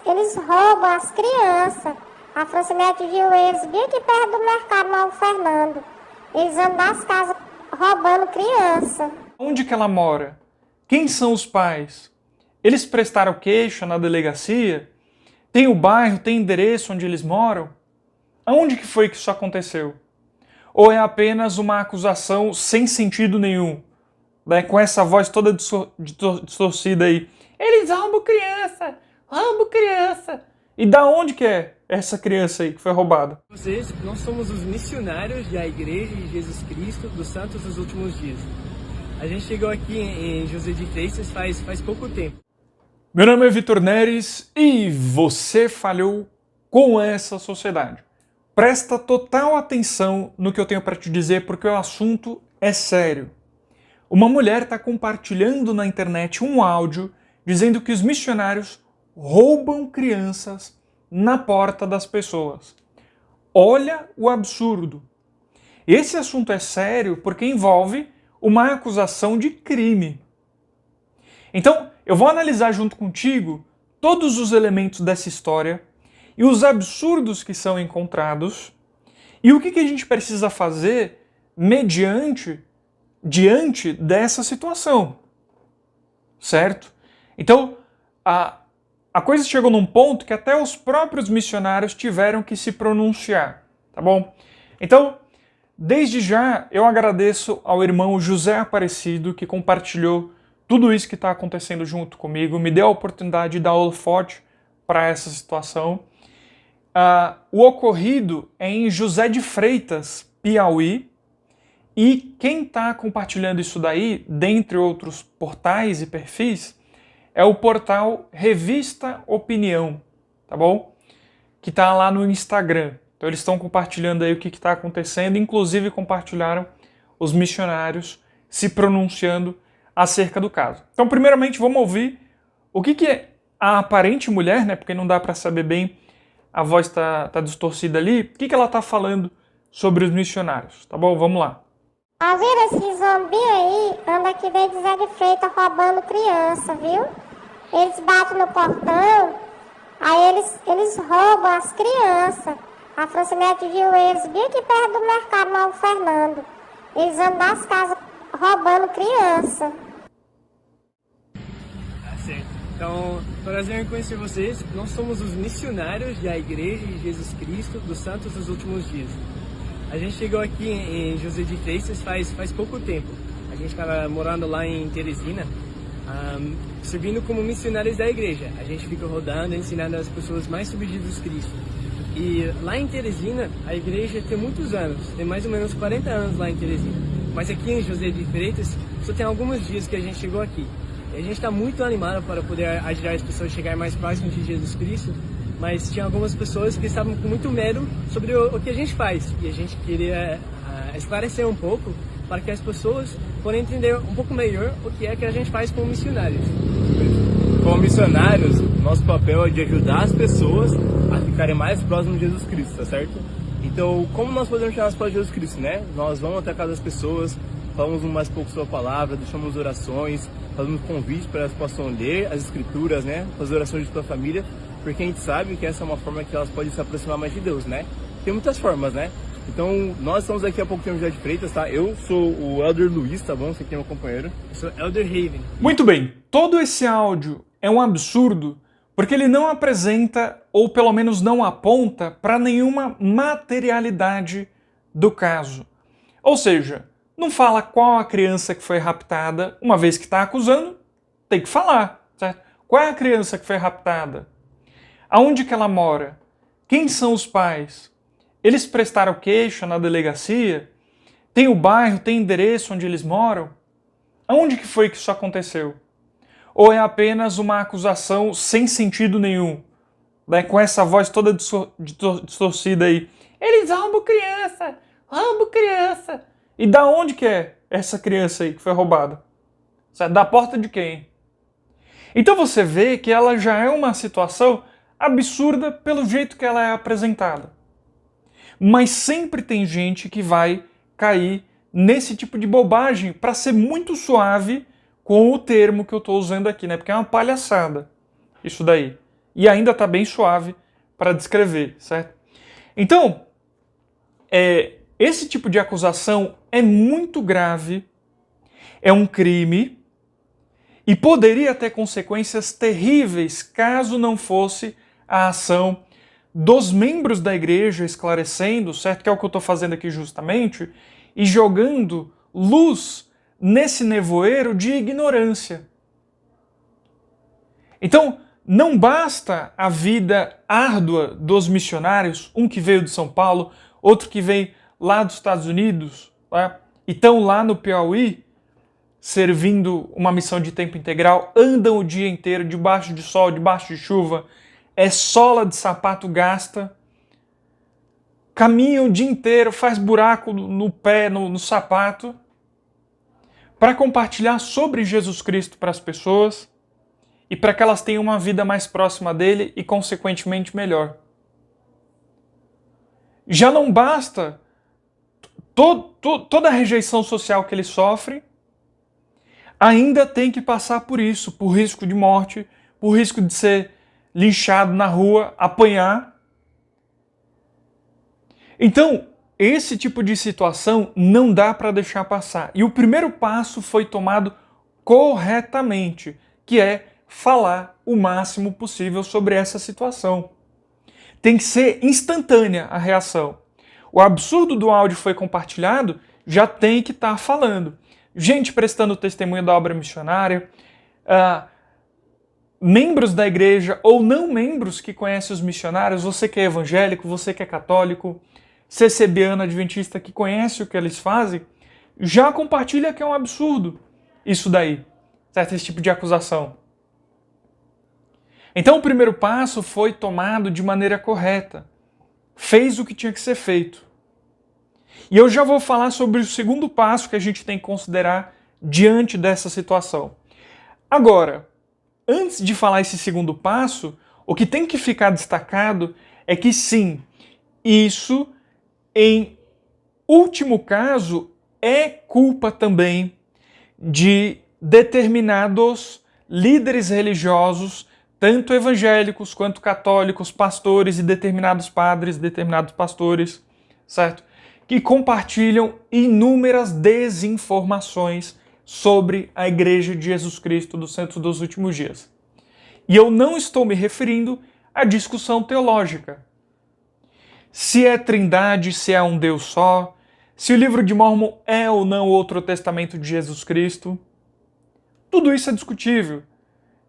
eles roubam as crianças. A Francilete viu eles bem aqui perto do mercado Novo Fernando. Eles andam das casas roubando criança. Onde que ela mora? Quem são os pais? Eles prestaram queixa na delegacia? Tem o bairro, tem endereço onde eles moram? Aonde que foi que isso aconteceu? Ou é apenas uma acusação sem sentido nenhum? Né? Com essa voz toda distorcida aí. Eles roubam criança! Roubam criança! E da onde que é essa criança aí que foi roubada? Nós somos os missionários da Igreja de Jesus Cristo dos Santos dos Últimos Dias. A gente chegou aqui em José de Freitas faz pouco tempo. Meu nome é Vitor Neres e você falhou com essa sociedade. Presta total atenção no que eu tenho para te dizer porque o assunto é sério. Uma mulher está compartilhando na internet um áudio dizendo que os missionários roubam crianças na porta das pessoas. Olha o absurdo. Esse assunto é sério porque envolve uma acusação de crime. Então, eu vou analisar junto contigo todos os elementos dessa história e os absurdos que são encontrados e o que a gente precisa fazer diante dessa situação. Certo? Então, a coisa chegou num ponto que até os próprios missionários tiveram que se pronunciar, tá bom? Então, desde já, eu agradeço ao irmão José Aparecido que compartilhou tudo isso que está acontecendo junto comigo, me deu a oportunidade de dar holofote para essa situação. O ocorrido é em José de Freitas, Piauí, e quem está compartilhando isso daí, dentre outros portais e perfis, é o portal Revista Opinião, tá bom? Que está lá no Instagram. Então eles estão compartilhando aí o que está acontecendo, inclusive compartilharam os missionários se pronunciando acerca do caso. Então, primeiramente, vamos ouvir o que é a aparente mulher, né? Porque não dá para saber bem, a voz tá distorcida ali. O que ela tá falando sobre os missionários, tá bom? Vamos lá. Tá vendo esse zumbi aí? Anda aqui dentro de Zé de Freitas roubando criança, viu? Eles batem no portão, aí eles roubam as crianças. A Francilete viu eles bem aqui perto do mercado Novo Fernando. Eles andam das casas roubando criança. Então, prazer em conhecer vocês. Nós somos os missionários da Igreja de Jesus Cristo dos Santos dos Últimos Dias. A gente chegou aqui em José de Freitas faz pouco tempo. A gente estava morando lá em Teresina, servindo como missionários da igreja. A gente fica rodando, ensinando as pessoas mais sobre Jesus Cristo. E lá em Teresina, a igreja tem muitos anos, tem mais ou menos 40 anos lá em Teresina. Mas aqui em José de Freitas, só tem alguns dias que a gente chegou aqui. E a gente está muito animado para poder ajudar as pessoas a chegarem mais próximo de Jesus Cristo, mas tinha algumas pessoas que estavam com muito medo sobre o que a gente faz. E a gente queria esclarecer um pouco para que as pessoas possam entender um pouco melhor o que é que a gente faz como missionários. Como missionários, nosso papel é de ajudar as pessoas a ficarem mais próximos de Jesus Cristo, tá certo? Então, como nós podemos chegar mais próximos de Jesus Cristo, né? Nós vamos até a casa das pessoas, falamos mais pouco sobre a palavra, deixamos orações, fazemos convites para elas possam ler as escrituras, né? Fazer orações de sua família, porque a gente sabe que essa é uma forma que elas podem se aproximar mais de Deus, né? Tem muitas formas, né? Então, nós estamos aqui há pouco tempo já de Freitas, tá? Eu sou o Elder Luiz, tá bom? Você aqui é meu companheiro. Eu sou Elder Raven. Muito bem, todo esse áudio é um absurdo porque ele não apresenta, ou pelo menos não aponta, para nenhuma materialidade do caso. Ou seja, não fala qual a criança que foi raptada, uma vez que está acusando, tem que falar, certo? Qual é a criança que foi raptada? Aonde que ela mora? Quem são os pais? Eles prestaram queixa na delegacia? Tem o bairro, tem endereço onde eles moram? Aonde que foi que isso aconteceu? Ou é apenas uma acusação sem sentido nenhum? Né? Com essa voz toda distorcida aí. Eles roubam criança! Roubam criança! E da onde que é essa criança aí que foi roubada? Da porta de quem? Então você vê que ela já é uma situação absurda pelo jeito que ela é apresentada. Mas sempre tem gente que vai cair nesse tipo de bobagem para ser muito suave com o termo que eu estou usando aqui, né? Porque é uma palhaçada isso daí. e ainda está bem suave para descrever, certo? Então, esse tipo de acusação é muito grave, é um crime e poderia ter consequências terríveis caso não fosse a ação dos membros da igreja esclarecendo, certo? Que é o que eu estou fazendo aqui justamente, e jogando luz nesse nevoeiro de ignorância. Então, não basta a vida árdua dos missionários, um que veio de São Paulo, outro que veio lá dos Estados Unidos, tá? E estão lá no Piauí, servindo uma missão de tempo integral, andam o dia inteiro debaixo de sol, debaixo de chuva, sola de sapato gasta, caminham o dia inteiro, faz buraco no pé, no sapato, para compartilhar sobre Jesus Cristo para as pessoas e para que elas tenham uma vida mais próxima dele e, consequentemente, melhor. Já não basta toda a rejeição social que ele sofre, ainda tem que passar por isso, por risco de morte, por risco de ser linchado na rua, apanhar. Então, esse tipo de situação não dá para deixar passar. E o primeiro passo foi tomado corretamente, que é falar o máximo possível sobre essa situação. Tem que ser instantânea a reação. O absurdo do áudio foi compartilhado, já tem que estar falando. Gente prestando testemunho da obra missionária, membros da igreja ou não membros que conhecem os missionários, você que é evangélico, você que é católico, CCBiano, adventista, que conhece o que eles fazem, já compartilha que é um absurdo isso daí, certo? Esse tipo de acusação. Então o primeiro passo foi tomado de maneira correta. Fez o que tinha que ser feito. E eu já vou falar sobre o segundo passo que a gente tem que considerar diante dessa situação. Agora, antes de falar esse segundo passo, o que tem que ficar destacado é que sim, isso, em último caso, é culpa também de determinados líderes religiosos, tanto evangélicos quanto católicos, pastores e determinados padres, determinados pastores, certo? Que compartilham inúmeras desinformações sobre a Igreja de Jesus Cristo dos Santos dos Últimos Dias. E eu não estou me referindo à discussão teológica. Se é trindade, se é um Deus só, se o livro de Mórmon é ou não outro testamento de Jesus Cristo. Tudo isso é discutível.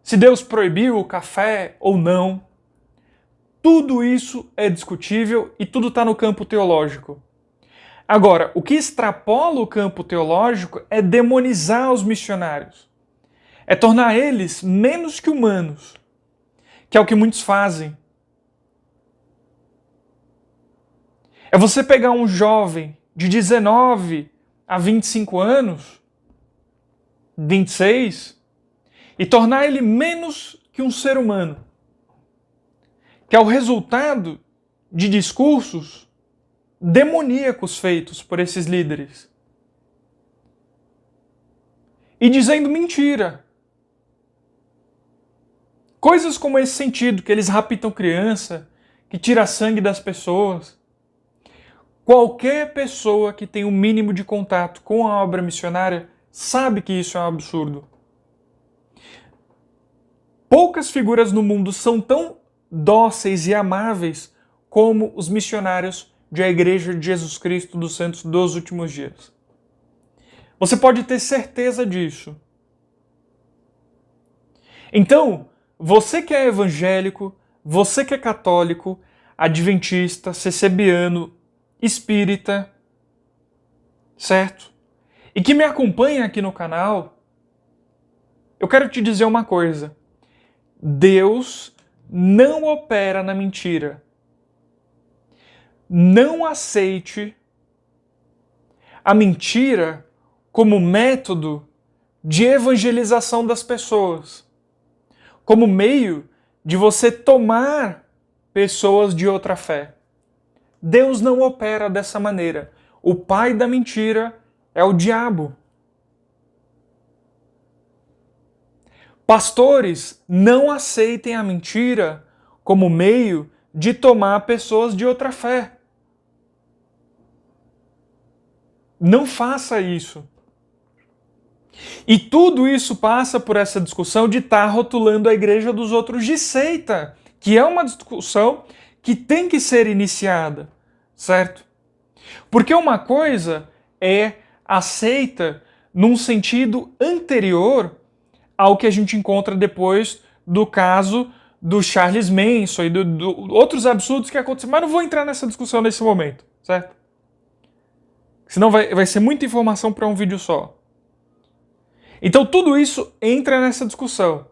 Se Deus proibiu o café ou não. Tudo isso é discutível e tudo está no campo teológico. Agora, o que extrapola o campo teológico é demonizar os missionários. É tornar eles menos que humanos, que é o que muitos fazem. É você pegar um jovem de 19 a 25 anos, 26, e tornar ele menos que um ser humano, que é o resultado de discursos demoníacos feitos por esses líderes. E dizendo mentira. Coisas como esse sentido, que eles raptam criança, que tira sangue das pessoas. Qualquer pessoa que tem o mínimo de contato com a obra missionária sabe que isso é um absurdo. Poucas figuras no mundo são tão dóceis e amáveis como os missionários da Igreja de Jesus Cristo dos Santos dos Últimos Dias. Você pode ter certeza disso. Então, você que é evangélico, você que é católico, adventista, CCBiano, espírita, certo? E que me acompanha aqui no canal, eu quero te dizer uma coisa. Deus não opera na mentira. Não aceite a mentira como método de evangelização das pessoas, como meio de você tomar pessoas de outra fé. Deus não opera dessa maneira. O pai da mentira é o diabo. Pastores, não aceitem a mentira como meio de tomar pessoas de outra fé. Não faça isso. E tudo isso passa por essa discussão de estar rotulando a igreja dos outros de seita, que é uma discussão que tem que ser iniciada, certo? Porque uma coisa é a seita num sentido anterior ao que a gente encontra depois do caso do Charles Manson e outros absurdos que aconteceram. Mas não vou entrar nessa discussão nesse momento, certo? Senão vai ser muita informação para um vídeo só. Então tudo isso entra nessa discussão.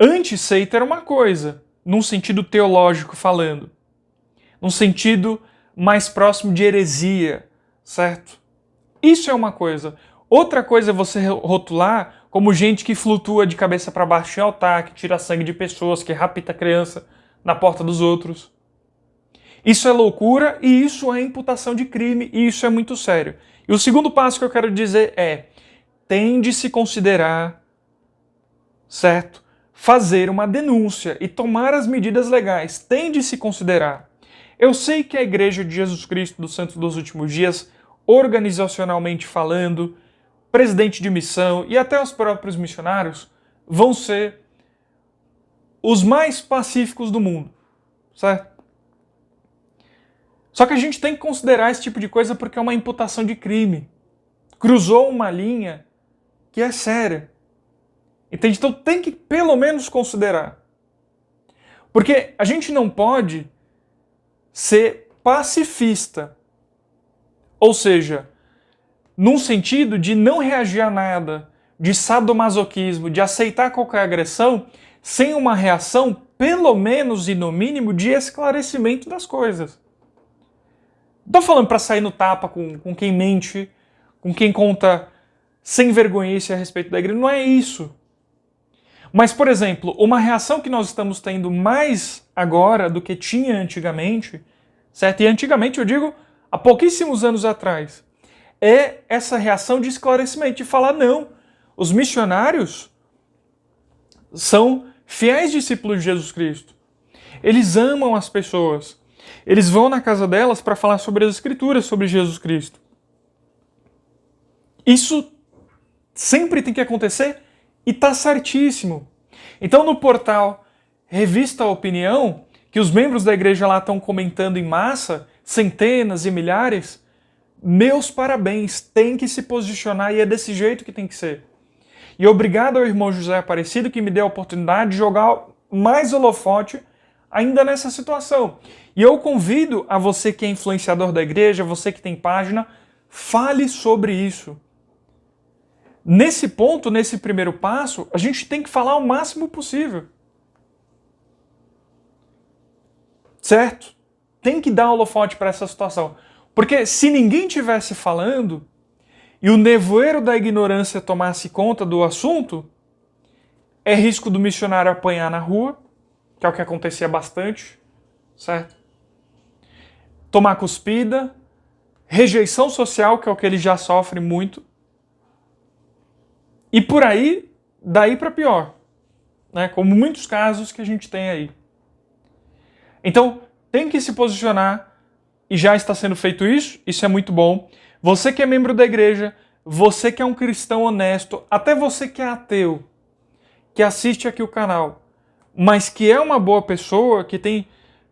Anti-seita era uma coisa, num sentido teológico falando. Num sentido mais próximo de heresia, certo? Isso é uma coisa. Outra coisa é você rotular como gente que flutua de cabeça para baixo em altar, que tira sangue de pessoas, que rapta criança na porta dos outros. Isso é loucura e isso é imputação de crime e isso é muito sério. E o segundo passo que eu quero dizer é: tem de se considerar, certo? Fazer uma denúncia e tomar as medidas legais. Tem de se considerar. Eu sei que a Igreja de Jesus Cristo dos Santos dos Últimos Dias, organizacionalmente falando, presidente de missão e até os próprios missionários vão ser os mais pacíficos do mundo, certo? Só que a gente tem que considerar esse tipo de coisa porque é uma imputação de crime. Cruzou uma linha que é séria. Entende? Então tem que pelo menos considerar. Porque a gente não pode ser pacifista. Ou seja, num sentido de não reagir a nada, de sadomasoquismo, de aceitar qualquer agressão, sem uma reação, pelo menos e no mínimo, de esclarecimento das coisas. Não tô falando para sair no tapa com quem mente, com quem conta sem vergonhice a respeito da igreja, não é isso. Mas, por exemplo, uma reação que nós estamos tendo mais agora do que tinha antigamente, certo? E antigamente eu digo há pouquíssimos anos atrás, é essa reação de esclarecimento, de falar não, os missionários são fiéis discípulos de Jesus Cristo. Eles amam as pessoas. Eles vão na casa delas para falar sobre as Escrituras, sobre Jesus Cristo. Isso sempre tem que acontecer e está certíssimo. Então no portal Revista Opinião, que os membros da igreja lá estão comentando em massa, centenas e milhares, meus parabéns, tem que se posicionar e é desse jeito que tem que ser. E obrigado ao irmão José Aparecido que me deu a oportunidade de jogar mais holofote ainda nessa situação. E eu convido a você que é influenciador da igreja, você que tem página, fale sobre isso. Nesse ponto, nesse primeiro passo, a gente tem que falar o máximo possível. Certo? Tem que dar holofote para essa situação. Porque se ninguém tivesse falando e o nevoeiro da ignorância tomasse conta do assunto, é risco do missionário apanhar na rua, que é o que acontecia bastante, certo? Tomar cuspida, rejeição social, que é o que ele já sofre muito, e por aí, daí para pior, né? Como muitos casos que a gente tem aí. Então, tem que se posicionar, e já está sendo feito isso é muito bom. Você que é membro da igreja, você que é um cristão honesto, até você que é ateu, que assiste aqui o canal, mas que é uma boa pessoa, que tem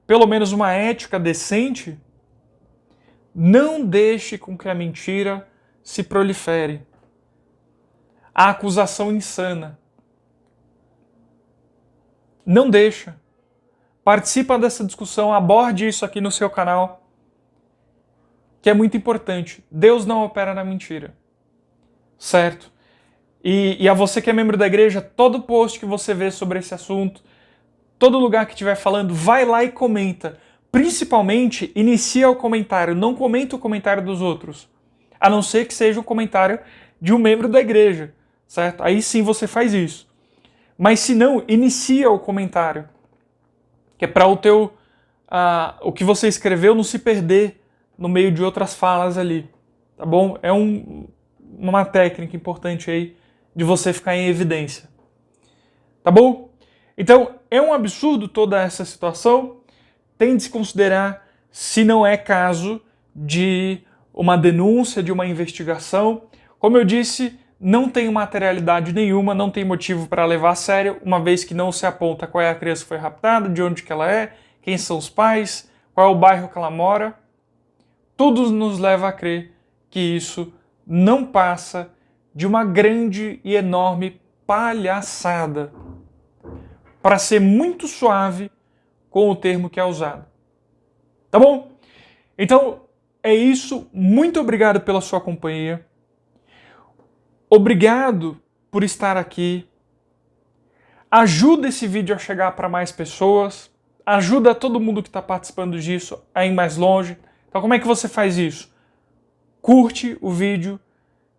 pelo menos uma ética decente, não deixe com que a mentira se prolifere. A acusação insana. Não deixa. Participa dessa discussão, aborde isso aqui no seu canal, que é muito importante. Deus não opera na mentira. Certo? E a você que é membro da igreja, todo post que você vê sobre esse assunto, todo lugar que estiver falando, vai lá e comenta. Principalmente, inicia o comentário, não comenta o comentário dos outros. A não ser que seja um comentário de um membro da igreja, certo? Aí sim você faz isso. Mas se não, inicia o comentário. Que é para o que você escreveu não se perder no meio de outras falas ali, tá bom? É uma técnica importante aí de você ficar em evidência, tá bom? Então, é um absurdo toda essa situação. Tem de se considerar se não é caso de uma denúncia, de uma investigação. Como eu disse, não tem materialidade nenhuma, não tem motivo para levar a sério, uma vez que não se aponta qual é a criança que foi raptada, de onde que ela é, quem são os pais, qual é o bairro que ela mora. Tudo nos leva a crer que isso não passa de uma grande e enorme palhaçada, para ser muito suave com o termo que é usado. Tá bom? Então, é isso. Muito obrigado pela sua companhia. Obrigado por estar aqui. Ajuda esse vídeo a chegar para mais pessoas. Ajuda todo mundo que está participando disso a ir mais longe. Então, como é que você faz isso? Curte o vídeo,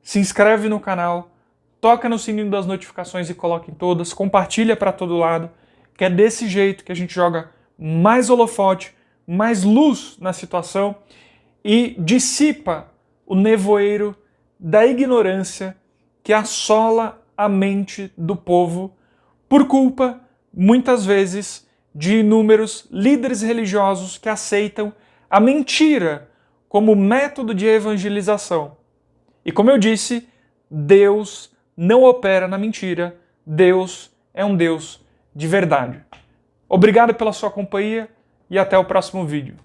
se inscreve no canal, toca no sininho das notificações e coloca em todas, compartilha para todo lado, que é desse jeito que a gente joga mais holofote, mais luz na situação e dissipa o nevoeiro da ignorância que assola a mente do povo por culpa, muitas vezes, de inúmeros líderes religiosos que aceitam a mentira como método de evangelização. E como eu disse, Deus não opera na mentira, Deus é um Deus de verdade. Obrigado pela sua companhia e até o próximo vídeo.